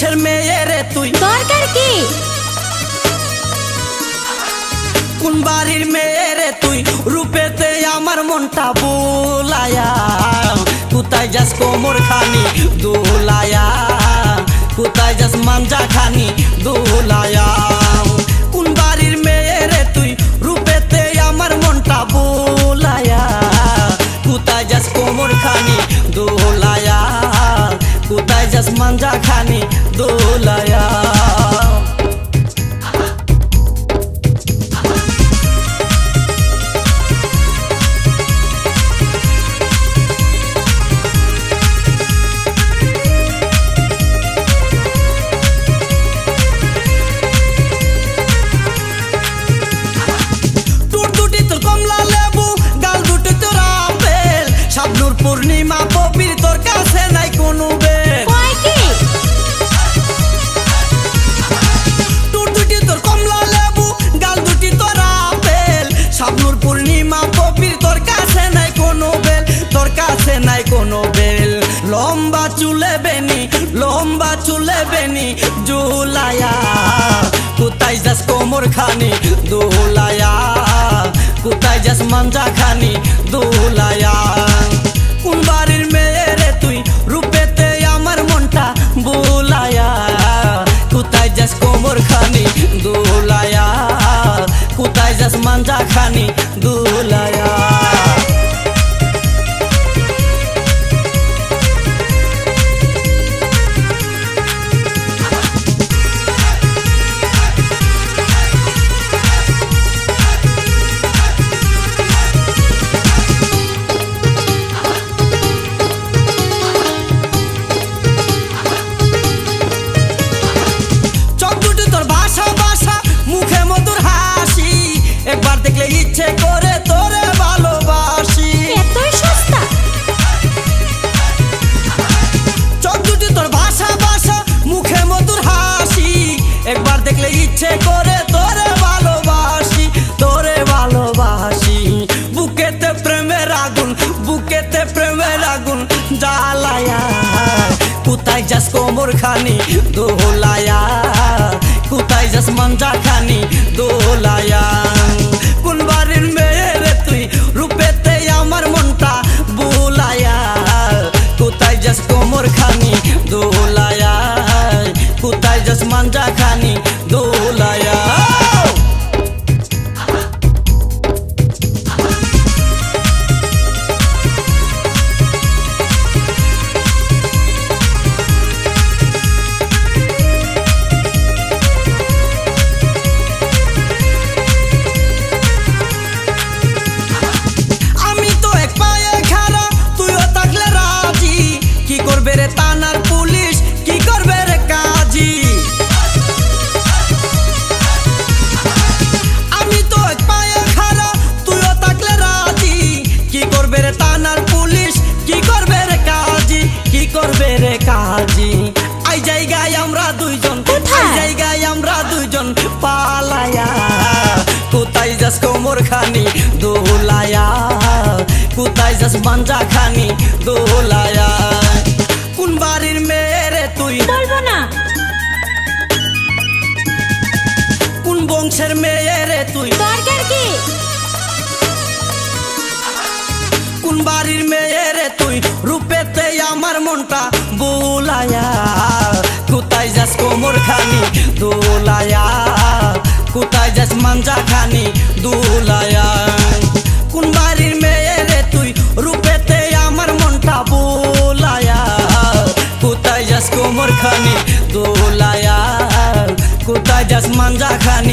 বংশের মেয়ে রে তুই, দরকার কি? কোন বাড়ির মেয়ে রে তুই, রূপেতে আমার মনটা বুলায়া, কোথায় যাস কোমর খানি দুলায়া, কোথায় যাস মাঞ্জা খানি দুলায়া। কোন বাড়ির মেয়ে রে তুই, রূপেতে আমার মনটা বুলায়া, কোথায় যাস কোমর খানি দুলায়া, কোথায় যাস মাঞ্জা খানি দুলায়া। পূর্ণিমা পবির তোর কাছে নাই কোনো বেল, টুট দুটি তোর কমলা লেবু, গাল দুটি তোর আপেল, শাবনুর পূর্ণিমা পবির তোর কাছে নাই কোনো বেল, তোর কাছে নাই কোনো বেল। লম্বা চুলে বেনি, লম্বা চুলে বেনি জুলায়া, কোথায় যাস কোমর খানি দুলায়া, কোথায় যাস মাঞ্জা খানি দুলায়া। কোন বাড়ির মেয়ে রে তুই, রূপেতে আমার মনটা বুলায়া, কোথায় যাস কোমর খানি দুলায়া, কোথায় যাস মাঞ্জা খানি দুলায়া। একবার দেখলে ইচ্ছে করে তোরে ভালোবাসি, এতই সস্তা। চোখ দুটি তোর ভাষা ভাষা, মুখে মধুর হাসি, একবার দেখলে ইচ্ছে করে তোরে ভালোবাসি, তোরে ভালোবাসি। বুকেতে প্রেমের আগুন, বুকেতে প্রেমের আগুন জ্বালায়া, কোথায় যাস কোমর খানি দোলায়া, কোথায় যাস মাঞ্জা খানি দোলায়া। কোন বাড়ির মেয়ে রে তুই, রূপেতে আমার মনটা বুলায়া, কোথায় যাস কোমর খানি দোলায়া, কোথায় যাস মাঞ্জা খানি দোলায়া। থানার পুলিশ কি করবে রে কাজী, আমি তো এক পায়ে খাড়া তুইও থাকলে রাজি, কি করবে রে থানার পুলিশ, কি করবে রে কাজী, কি করবে রে কাজী। আই জায়গায় আমরা দুইজন, আই জায়গায় আমরা দুইজন পালায়া, কোথায় যাস কোমর খানি দোলায়া, কোথায় যাস মাঞ্জা খানি দোলায়া। কোন বাড়ির মেয়ে রে তুই, বলবো না। কোন বংশের মেয়ে রে তুই, দরকার কি? কোন বাড়ির মেয়ে রে তুই, রূপেতে আমার মনটা বুলায়া, কোথায় যাস কোমর খানি দোলায়া, কোথায় যাস মাঞ্জা খানি দোলায়া। কোন বাড়ির মেয়ে রে তুই, রূপেতে আমার মনটা বুলায়া, কোথায় যাস কোমর খানি দোলায়া, কোথায় যাস মাঞ্জা খানি